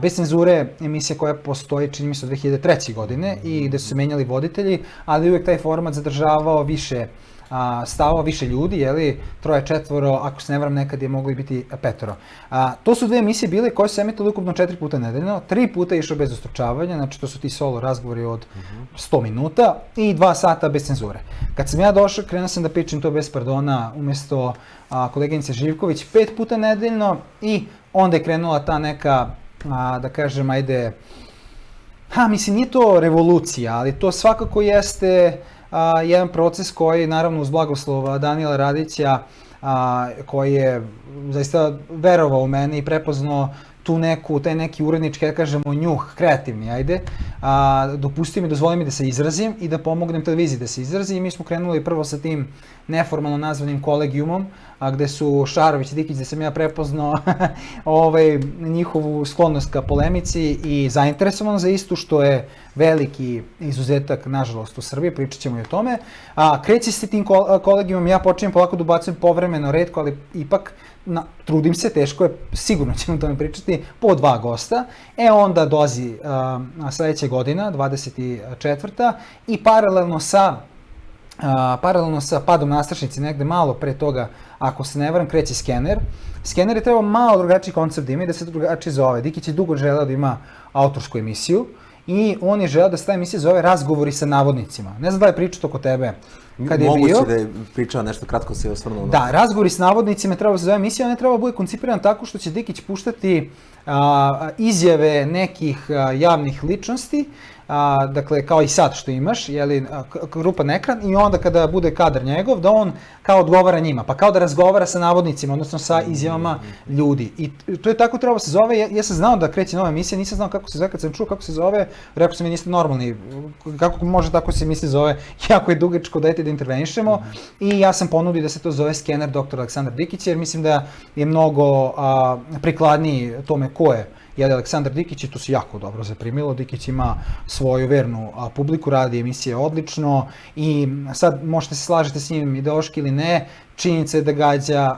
Bez cenzure emisija koja postoji, čini mi se, od 2003. godine i gde su se menjali voditelji, ali uvek taj format zadržavao više stavova, više ljudi, jeli, 3, 4, ako se ne varam, nekad je moglo i biti 5. To su 2 emisije bile koje su emitile ukupno 4 puta nedeljno, 3 puta je išao bez ustručavanja, znači to su ti solo razgovori od 100 minuta i 2 sata bez cenzure. Kad sam ja došao, krenuo sam da pričam to bez pardona umesto koleginice Živković 5 puta nedeljno i onda je krenula ta neka, da kažem, ajde, mislim, nije to revolucija, ali to svakako jeste jedan proces koji, naravno, uz blagoslov Danila Radića, koji je zaista verovao u mene i prepoznao taj neki urednički, da kažemo, njuh, kreativni, ajde, dopustio mi, dozvoli mi da se izrazim i da pomognem televiziji da se izrazi i mi smo krenuli prvo sa tim neformalno nazvanim kolegijumom, gde su Šarović i Dikić, gde sam ja prepoznao njihovu sklonost ka polemici i zainteresovan za istu, što je veliki izuzetak, nažalost, u Srbiji, pričat ćemo i o tome. Kreći se tim kolegijumom, ja počinjem polako da ubacujem povremeno, retko, ali ipak trudim se, teško je, sigurno ćemo o tome pričati, po 2 gosta. Onda dolazi sledeća godina, 24. i paralelno sa padom nastrešnice, negde malo pre toga, ako se ne varam, kreće Skener. Skener je trebao malo drugačiji koncept da ima i da se drugačije zove. Dikić je dugo želeo da ima autorsku emisiju i on je želeo da se ta emisija zove Razgovori sa navodnicima. Ne znam da li je pričao oko tebe kad je bio. Moguće da je pričao nešto, kratko se je osvrnuo. Da, Razgovori s navodnicima treba da se zove emisija, ona treba da bude koncipirana tako što će Dikić puštati izjave nekih javnih ličnosti, dakle, kao i sad što imaš, grupan ekran, i onda kada bude kadar njegov, da on kao odgovara njima, pa kao da razgovara sa navodnicima, odnosno sa izjavama ljudi. I to je tako trebalo se zove, ja sam znao da kreće nova emisija, nisam znao kako se zove, kad sam čuo kako se zove, rekao sam mi niste normalni, kako može tako se emisija zove, jako je dugačko, dajte da intervenišemo, i ja sam ponudio da se to zove Skener dr. Aleksandar Dikić, jer mislim da je mnogo prikladniji tome ko je Aleksandar Dikić i to se jako dobro zaprimilo. Dikić ima svoju vernu publiku, radi emisije odlično i sad možete se slažete s njim ideološki ili ne, činjenica je da gađa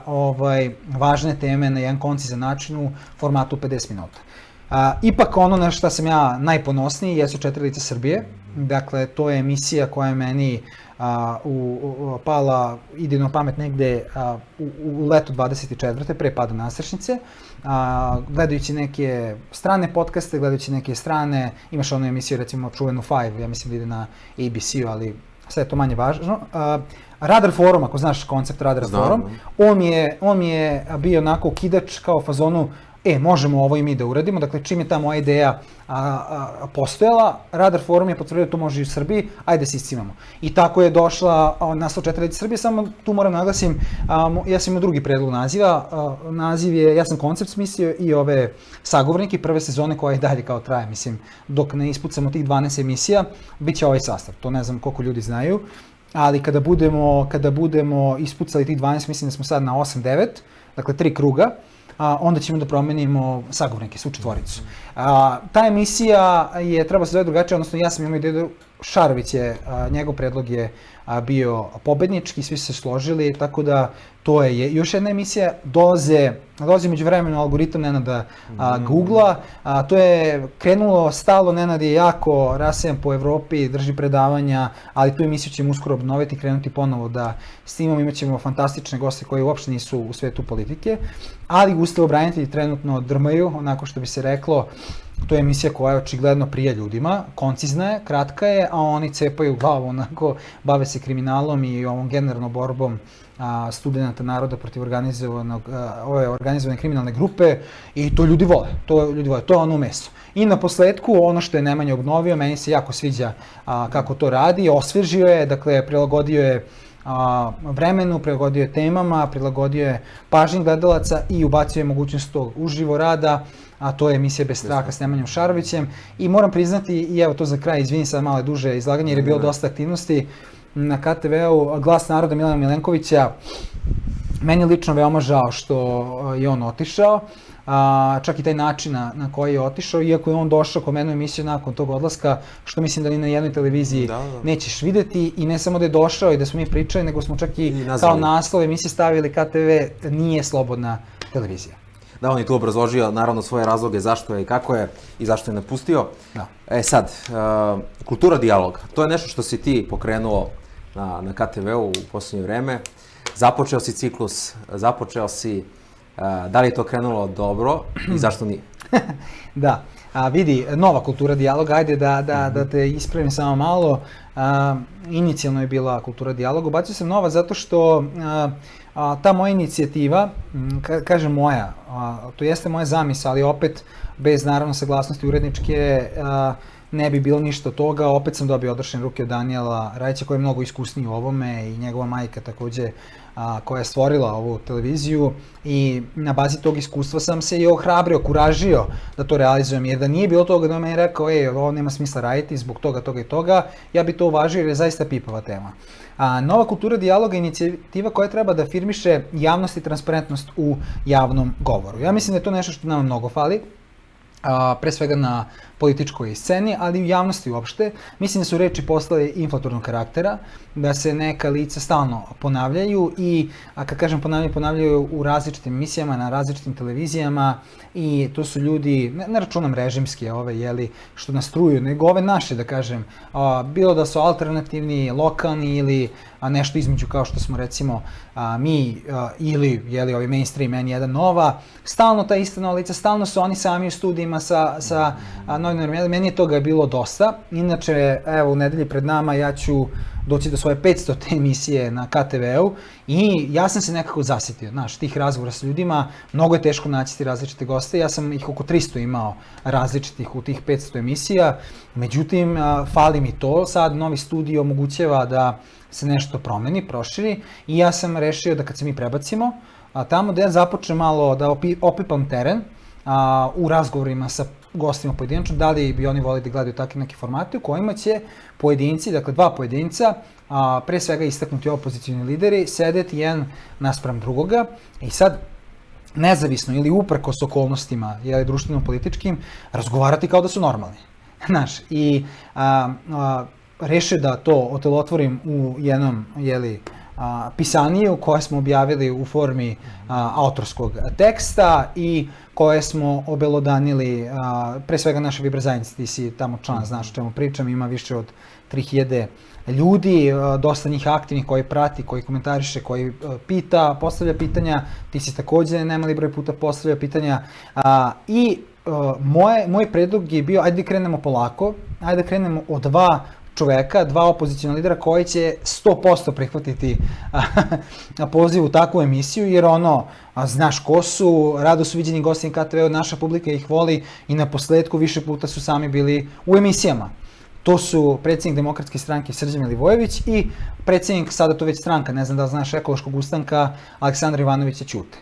važne teme na jedan koncizan način u formatu 50 minuta. Ipak ono na što sam ja najponosniji jesu 4 lica Srbije. Dakle, to je emisija koja je meni pala idejno pamet negde u leto 24. pre pada nastrešnice. Gledajući neke strane podcaste, gledajući neke strane, imaš onu emisiju, recimo čuvenu Five, ja mislim da ide na ABC-u, ali sve je to manje važno. Radar Forum, ako znaš koncept Radar Forum, on mi je bio onako ukidač kao fazonu, možemo ovo i mi da uradimo, dakle čim je ta moja ideja postojala, Radar Forum je potvrdio da to može i u Srbiji, ajde se iscimamo. I tako je došla naslov 4 lica Srbije, samo tu moram naglasim, ja sam imao drugi predlog naziva, naziv je, ja sam koncept smislio i ove sagovornike prve sezone koja i dalje kao traje, mislim, dok ne ispucamo tih 12 emisija, bit će ovaj sastav, to ne znam koliko ljudi znaju, ali kada budemo ispucali tih 12, mislim da smo sad na 8-9, dakle 3 kruga, onda ćemo da promenimo sagovornike, svu četvoricu. Ta emisija je, treba se zove drugačije, odnosno ja sam imao ideju, Šarović je, njegov predlog je bio pobednički, svi su se složili, tako da to je još jedna emisija, dolazi među vremenu algoritam Nenada Googla, to je krenulo, stalo, Nenad je jako rasejan po Evropi, drži predavanja, ali tu emisiju ćemo uskoro obnoviti, krenuti ponovo da snimamo, imat ćemo fantastične goste koji uopšte nisu u svetu politike, ali ustavobranitelji trenutno drmaju, onako što bi se reklo. To je emisija koja očigledno prija ljudima, koncizna je, kratka je, a oni cepaju glavu, onako, bave se kriminalom i ovom generalnom borbom studenta naroda protiv organizovane kriminalne grupe i to ljudi vole, to je ono meso. I na posledku, ono što je Nemanja obnovio, meni se jako sviđa kako to radi, osvežio je, dakle, prilagodio je vremenu, prilagodio je temama, prilagodio je pažnji gledalaca i ubacio je mogućnost tog uživo rada, a to je emisija Bez straha s Nemanjom Šarovićem. I moram priznati, i evo to za kraj, izvini sad malo duže izlaganje jer je bilo dosta aktivnosti na KTV-u, Glas naroda Milana Milenkovića, meni je lično veoma žao što je on otišao, čak i taj način na koji je otišao, iako je on došao kod mene u emisiju nakon tog odlaska, što mislim da ni na jednoj televiziji nećeš videti, i ne samo da je došao i da smo mi pričali, nego smo čak i kao naslov emisije stavili KTV nije slobodna televizija. da on je tu obrazložio naravno svoje razloge zašto je i kako je i zašto je napustio. Da. Sad, kultura dijaloga, to je nešto što si ti pokrenuo na KTV-u u posljednje vreme. Započeo si ciklus, da li je to krenulo dobro i zašto nije? Da, vidi, nova kultura dijaloga, ajde da te ispravim samo malo. Inicijalno je bila kultura dijaloga, ubacio sam nova zato što ta moja inicijativa, kažem moja, to jeste moja zamisao, ali opet bez naravno saglasnosti uredničke ne bi bilo ništa od toga. Opet sam dobio odrešene ruke od Danijela Rajića koji je mnogo iskusniji u ovome i njegova majka takođe koja je stvorila ovu televiziju i na bazi tog iskustva sam se i ohrabrio, kuražio da to realizujem, jer da nije bilo toga da on meni rekao ovo nema smisla raditi zbog toga, toga i toga, ja bi to uvažio jer je zaista pipava tema. Nova kultura dijaloga je inicijativa koja treba da afirmiše javnost i transparentnost u javnom govoru. Ja mislim da je to nešto što nama mnogo fali, pre svega na političkoj sceni, ali i u javnosti uopšte. Mislim da su reči postale inflatornog karaktera, da se neka lica stalno ponavljaju i, kad kažem ponavljaju u različitim emisijama, na različitim televizijama i to su ljudi, ne računam režimske što nas truju, nego ove naše, da kažem, bilo da su alternativni, lokalni ili nešto između kao što smo recimo mi ili ovi mainstream N1 Nova, stalno ta ista nova lica, stalno su oni sami u studijima sa novinarima, meni je toga bilo dosta. Inače, evo u nedelji pred nama ja ću doći do svoje 500. emisije na KTV-u i ja sam se nekako zasitio, tih razgovora s ljudima, mnogo je teško naći različite goste, ja sam ih oko 300 imao različitih u tih 500 emisija, međutim, fali mi to, sad novi studio omogućava da se nešto promeni, proširi i ja sam rešio da kad se mi prebacimo, tamo da ja započnem malo da opipam teren u razgovorima sa gostima pojedinačno, da li bi oni volili da gledaju takve neke formate u kojima će pojedinci, dakle dva pojedinca, pre svega istaknuti opozicioni lideri, sedeti jedan naspram drugoga i sad nezavisno ili uprkos okolnostima društveno-političkim razgovarati kao da su normalni. I rešio da to otelotvorim u jednom, pisaniju koje smo objavili u formi autorskog teksta i koje smo obelodanili, pre svega naše Viber zajednice, ti si tamo član, znaš o čemu pričam, ima više od 3000 ljudi, dosta njih aktivnih koji prati, koji komentariše, koji pita, postavlja pitanja, ti si takođe nemali broj puta postavlja pitanja i moj predlog je bio, ajde da krenemo polako, ajde da krenemo od dva opozicijona lidera koji će 100% prihvatiti poziv u takvu emisiju, jer znaš ko su, rado su viđeni gosti KTV, naša publika ih voli i na posledku više puta su sami bili u emisijama. To su predsjednik Demokratske stranke Srđan Milivojević i predsjednik, sada to već stranka, ne znam da li znaš, Ekološkog ustanka Aleksandra Ivanovića Ćute.